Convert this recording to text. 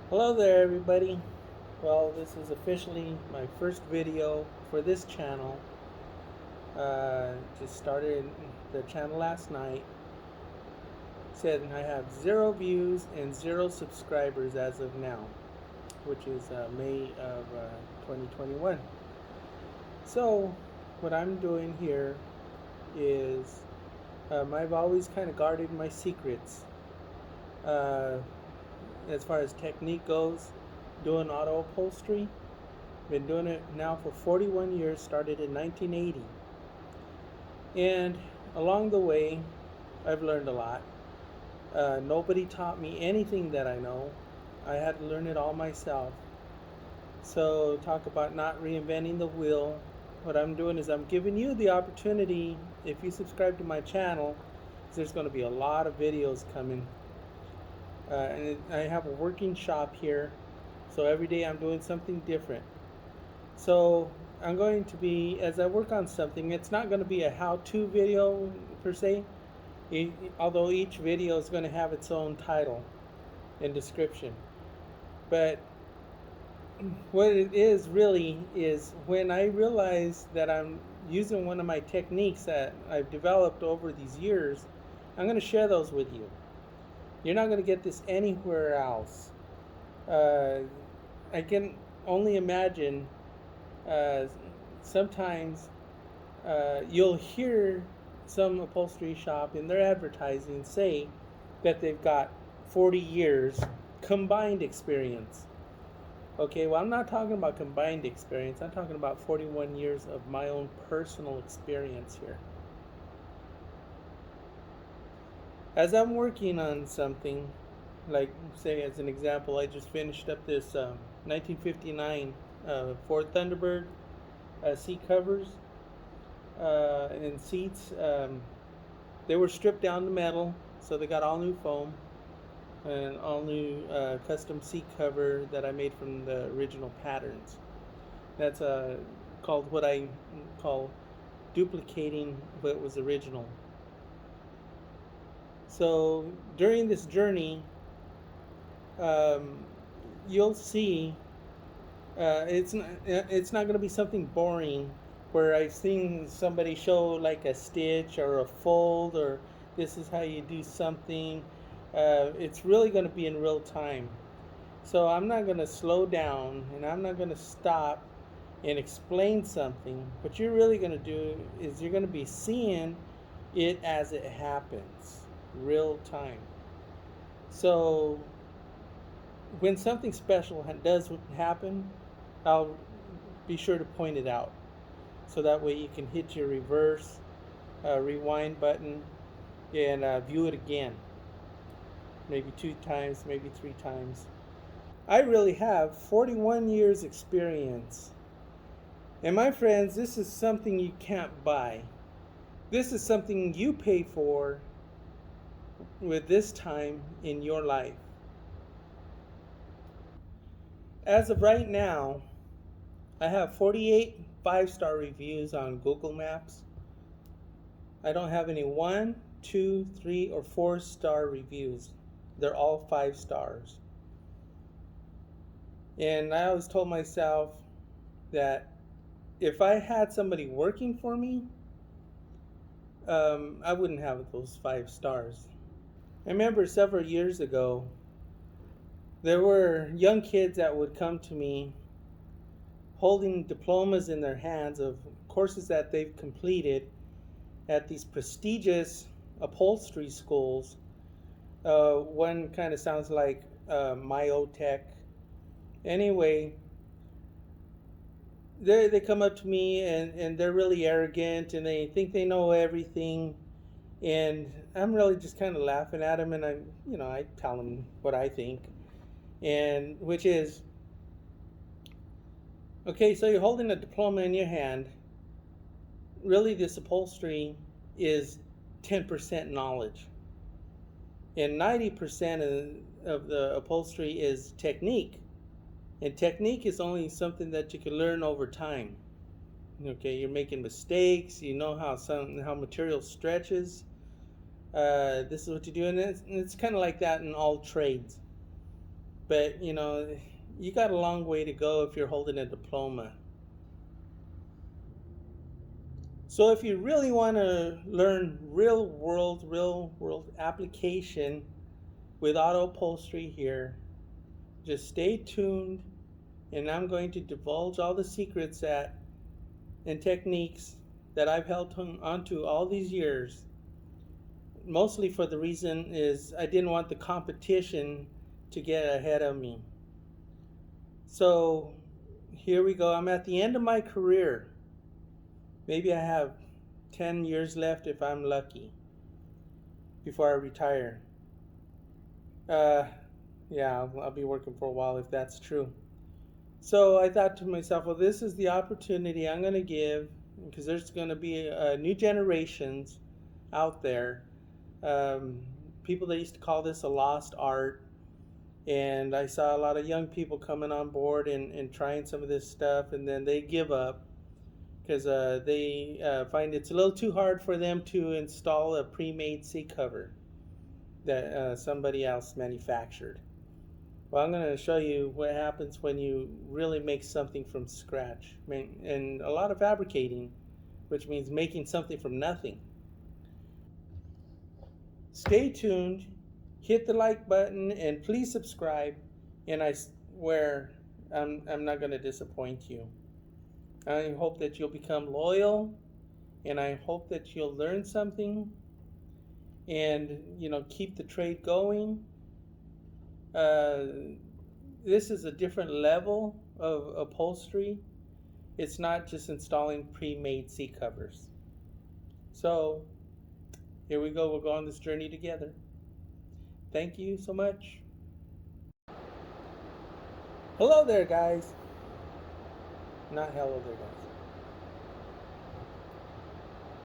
Hello there, everybody. Well, this is officially my first video for this channel. Just started the channel last night. Said I have 0 views and 0 subscribers as of now, which is May of 2021. So, what I'm doing here is I've always kind of guarded my secrets. Uh, as far as technique goes, doing auto upholstery. Been doing it now for 41 years, started in 1980. And along the way, I've learned a lot. Nobody taught me anything that I know. I had to learn it all myself. So, talk about not reinventing the wheel. What I'm doing is I'm giving you the opportunity, if you subscribe to my channel, there's going to be a lot of videos coming. And I have a working shop here, so every day I'm doing something different. So I'm going to be, as I work on something, it's not going to be a how-to video per se, although each video is going to have its own title and description. But what it is really is when I realize that I'm using one of my techniques that I've developed over these years, I'm going to share those with you. You're not going to get this anywhere else. Uh, I can only imagine uh, sometimes you'll hear some upholstery shop in their advertising say that they've got 40 years combined experience. Okay, well, I'm not talking about combined experience. I'm talking about 41 years of my own personal experience here. As I'm working on something, like, say, as an example, I just finished up this 1959 Ford Thunderbird seat covers and seats. They were stripped down to metal, so they got all new foam and all new custom seat cover that I made from the original patterns. That's called what I call duplicating what was original. So during this journey, um, you'll see it's not going to be something boring where I've seen somebody show like a stitch or a fold or this is how you do something. It's really going to be in real time. So I'm not going to slow down and I'm not going to stop and explain something. What you're really going to do is you're going to be seeing it as it happens, real time. So when something special does happen, I'll be sure to point it out. So that way you can hit your reverse, rewind button and view it again. Maybe 2 times, maybe 3 times. I really have 41 years experience. And my friends, this is something you can't buy. This is something you pay for with this time in your life. As of right now, I have 48 5-star reviews on Google Maps. I don't have any 1, 2, 3, or 4-star reviews. They're all 5 stars. And I always told myself that if I had somebody working for me, I wouldn't have those 5 stars. I remember several years ago, there were young kids that would come to me holding diplomas in their hands of courses that they've completed at these prestigious upholstery schools. One kind of sounds like Myotech. Anyway, they come up to me and they're really arrogant and they think they know everything. And I'm really just kind of laughing at them and I tell them what I think. And which is, okay, so you're holding a diploma in your hand. Really, this upholstery is 10% knowledge. And 90% of the upholstery is technique. And technique is only something that you can learn over time. Okay, you're making mistakes. You know how material stretches. This is what you do, and it's kind of like that in all trades. But you got a long way to go if you're holding a diploma. So if you really want to learn real world application with auto upholstery here, just stay tuned, and I'm going to divulge all the secrets that and techniques that I've held onto all these years. Mostly for the reason is I didn't want the competition to get ahead of me. So here we go. I'm at the end of my career. Maybe I have 10 years left if I'm lucky before I retire. Uh, yeah, I'll be working for a while if that's true. So I thought to myself, well, this is the opportunity I'm going to give because there's going to be new generations out there. Um, People that used to call this a lost art. And I saw a lot of young people coming on board and trying some of this stuff, and then they give up because they find it's a little too hard for them to install a pre-made seat cover that somebody else manufactured. Well, I'm going to show you what happens when you really make something from scratch. And a lot of fabricating, which means making something from nothing. Stay tuned, hit the like button, and please subscribe. And I swear I'm not going to disappoint you. I hope that you'll become loyal, and I hope that you'll learn something and keep the trade going. Uh, this is a different level of upholstery. It's not just installing pre-made seat covers. So here we go. We'll go on this journey together. Thank you so much. Hello there, guys. Not hello there, guys.